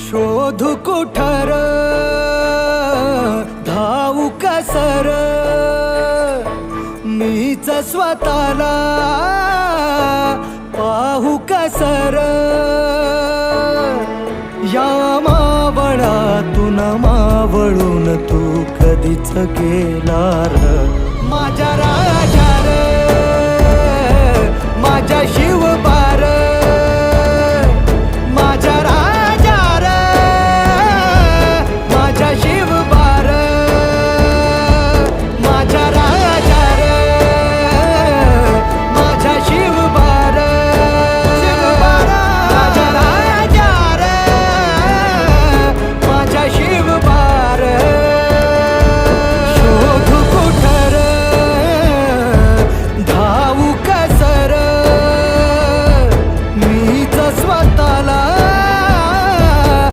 शोधू कुठर धावू कसर मीच स्वतःला पाहू कसर या मावळातून मावळून तू कधीच गेला र माझ्या राजा